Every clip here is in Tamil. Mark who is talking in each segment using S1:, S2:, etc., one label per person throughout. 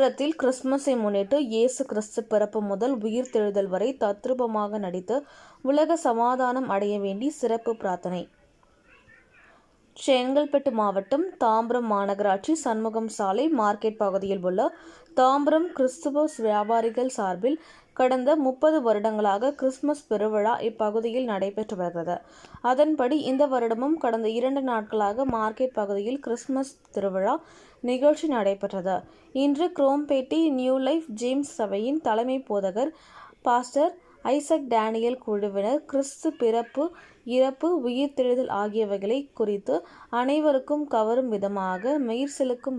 S1: உலகத்தில் கிறிஸ்துமஸை முன்னிட்டு இயேசு கிறிஸ்து பிறப்பு முதல் உயிர்த்தெழுதல் வரை தத்ரூபமாக நடித்து உலக சமாதானம் அடைய வேண்டி சிறப்பு பிரார்த்தனை. செங்கல்பட்டு மாவட்டம் தாம்பரம் மாநகராட்சி சண்முகம் சாலை மார்க்கெட் பகுதியில் உள்ள தாம்பரம் கிறிஸ்துவ வியாபாரிகள் சார்பில் கடந்த 30 வருடங்களாக கிறிஸ்துமஸ் பெருவிழா இப்பகுதியில் நடைபெற்று வருகிறது. அதன்படி இந்த வருடமும் கடந்த 2 நாட்களாக மார்க்கெட் பகுதியில் கிறிஸ்துமஸ் திருவிழா நிகழ்ச்சி நடைபெற்றது. இன்று குரோம்பேட்டை நியூ லைஃப் ஜேம்ஸ் சபையின் தலைமை போதகர் பாஸ்டர் ஐசக் டேனியல் குழுவினர் கிறிஸ்து பிறப்பு, இறப்பு, உயிர்த்தெழுதல் ஆகியவைகளை குறித்து அனைவருக்கும் கவரும் விதமாக மெய்சிலுக்கும்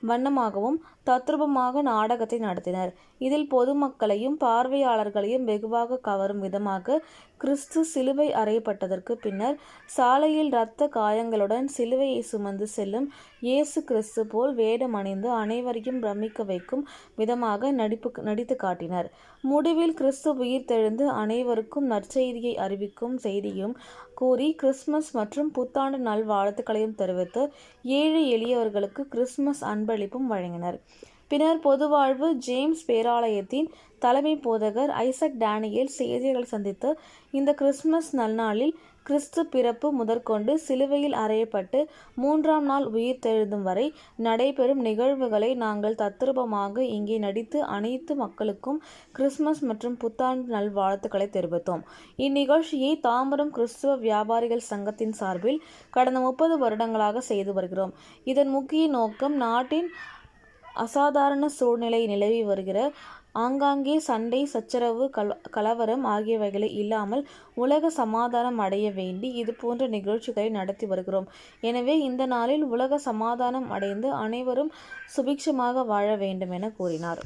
S1: வண்ணமாகவும் தத்ரூபமாக நாடகத்தை நடத்தினர். இதில் பொதுமக்களையும் பார்வையாளர்களையும் வெகுவாக கவரும் விதமாக கிறிஸ்து சிலுவை அறையப்பட்டதற்கு பின்னர் சாலையில் இரத்த காயங்களுடன் சிலுவையை சுமந்து செல்லும் இயேசு கிறிஸ்து போல் வேடம் அணிந்து அனைவரையும் பிரமிக்க வைக்கும் விதமாக நடித்து காட்டினர். முடிவில் கிறிஸ்து உயிர்த்தெழுந்து அனைவருக்கும் நற்செய்தியை அறிவிக்கும் செய்தியும் கூறி கிறிஸ்துமஸ் மற்றும் புத்தாண்டு நல்வாழ்த்துக்களையும் தெரிவித்து ஏழை எளியவர்களுக்கு கிறிஸ்துமஸ் அன்பளிப்பும் வழங்கினர். பின்னர் பொதுவாழ்வு ஜேம்ஸ் பேராலயத்தின் தலைமை போதகர் ஐசக் டேனியல் செய்தியாளர்களை சந்தித்து இந்த கிறிஸ்துமஸ் நல்நாளில் கிறிஸ்து பிறப்பு முதற்கொண்டு சிலுவையில் அறையப்பட்டு 3ஆம் நாள் உயிர்த்தெழுதும் வரை நடைபெறும் நிகழ்வுகளை நாங்கள் தத்ரூபமாக இங்கே நடித்து அனைத்து மக்களுக்கும் கிறிஸ்துமஸ் மற்றும் புத்தாண்டு நல்வாழ்த்துக்களை தெரிவித்தோம். இந்நிகழ்ச்சியை தாம்பரம் கிறிஸ்துவ வியாபாரிகள் சங்கத்தின் சார்பில் கடந்த 30 வருடங்களாக செய்து வருகிறோம். இதன் முக்கிய நோக்கம் நாட்டின் அசாதாரண சூழ்நிலை நிலவி வருகிற ஆங்காங்கே சண்டை, சச்சரவு, கலவரம் ஆகியவைகளை இல்லாமல் உலக சமாதானம் அடைய வேண்டி இதுபோன்ற நிகழ்ச்சிகளை நடத்தி வருகிறோம். எனவே இந்த நாளில் உலக சமாதானம் அடைந்து அனைவரும் சுபிக்ஷமாக வாழ வேண்டும் என கூறினார்.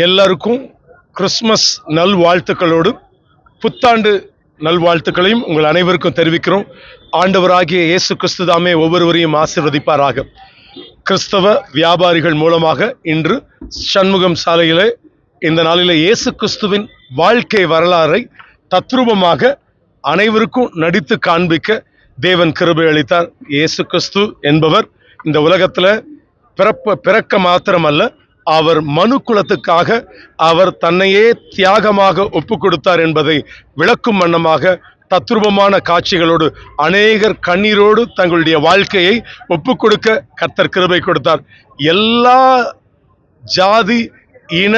S2: எல்லாருக்கும் கிறிஸ்துமஸ் நல்வாழ்த்துக்களோடு புத்தாண்டு நல்வாழ்த்துக்களையும் உங்கள் அனைவருக்கும் தெரிவிக்கிறோம். ஆண்டவராகிய இயேசு கிறிஸ்து தாமே ஒவ்வொருவரையும் ஆசீர்வதிப்பாராக. கிறிஸ்தவ வியாபாரிகள் மூலமாக இன்று சண்முகம் சாலையிலே இந்த நாளிலே இயேசு கிறிஸ்துவின் வாழ்க்கை வரலாறை தத்ரூபமாக அனைவருக்கும் நடித்து காண்பிக்க தேவன் கிருபை அளித்தார். இயேசு கிறிஸ்து என்பவர் இந்த உலகத்தில் பிறக்க மாத்திரமல்ல, அவர் மனு குலத்துக்காக அவர் தன்னையே தியாகமாக ஒப்பு கொடுத்தார் என்பதை விளக்கும் வண்ணமாக தத்ரூபமான காட்சிகளோடு அநேகர் கண்ணீரோடு தங்களுடைய வாழ்க்கையை ஒப்பு கொடுக்க கர்த்தர் கிருபை கொடுத்தார். எல்லா ஜாதி, இன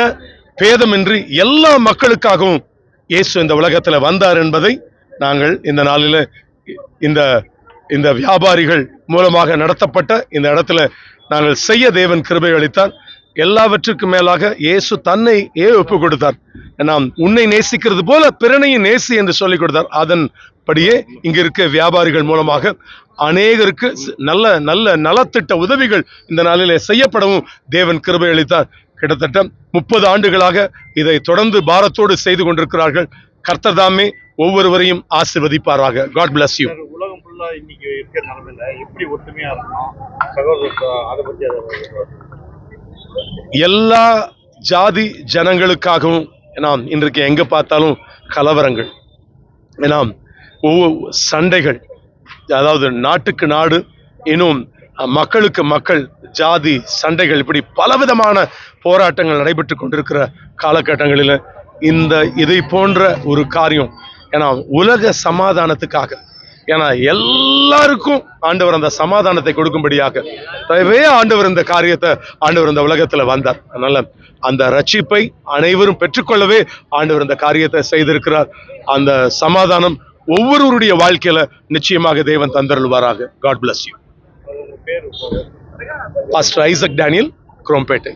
S2: பேதமின்றி எல்லா மக்களுக்காகவும் இயேசு இந்த உலகத்தில் வந்தார் என்பதை நாங்கள் இந்த நாளில் இந்த வியாபாரிகள் மூலமாக நடத்தப்பட்ட இந்த இடத்துல நாங்கள் செய்ய தேவன் கிருபை அளித்தார். எல்லாவற்றுக்கும் மேலாக இயேசு தன்னை ஒப்பு கொடுத்தார். நாம் உன்னை நேசிக்கிறது போல பிறனையும் நேசி என்று சொல்லிக் கொடுத்தார். அதன்படியே இங்க இருக்க வியாபாரிகள் மூலமாக அநேகருக்கு நல்ல நல்ல நலத்திட்ட உதவிகள் இந்த நாளிலே செய்யப்படவும் தேவன் கிருபை அளித்தார். கிட்டத்தட்ட 30 ஆண்டுகளாக இதை தொடர்ந்து பாரத்தோடு செய்து கொண்டிருக்கிறார்கள். கர்த்தர் தாமே ஒவ்வொருவரையும் ஆசீர்வதிப்பாராக. God bless you.
S3: உலகம் ஃபுல்லா இன்னைக்கு இருக்கிற நிலைமையில எப்படி ஒற்றுமையா இருக்கணும் சகோதரத்துவம், அதை பத்தி
S2: எல்லா ஜாதி ஜனங்களுக்காகவும் நாம் இன்றைக்கு எங்க பார்த்தாலும் கலவரங்கள், சண்டைகள், அதாவது நாட்டுக்கு நாடு, இன்னும் மக்களுக்கு மக்கள் ஜாதி சண்டைகள், இப்படி பலவிதமான போராட்டங்கள் நடைபெற்று கொண்டிருக்கிற காலகட்டங்களில் இதை போன்ற ஒரு காரியம் உலக சமாதானத்துக்காக, எல்லாருக்கும் ஆண்டவர் அந்த சமாதானத்தை கொடுக்கும்படியாக ஆண்டவர் இந்த காரியத்தை ஆண்டவர் இந்த உலகத்துல வந்தார். அதனால அந்த ரட்சிப்பை அனைவரும் பெற்றுக்கொள்ளவே ஆண்டவர் இந்த காரியத்தை செய்திருக்கிறார். அந்த சமாதானம் ஒவ்வொருவருடைய வாழ்க்கையில நிச்சயமாக தேவன் தந்தருள்வாராக. God bless you.
S3: உங்க பேர்
S2: பாஸ்டர் ஐசக் டேனியல், குரோம்பேட்டை.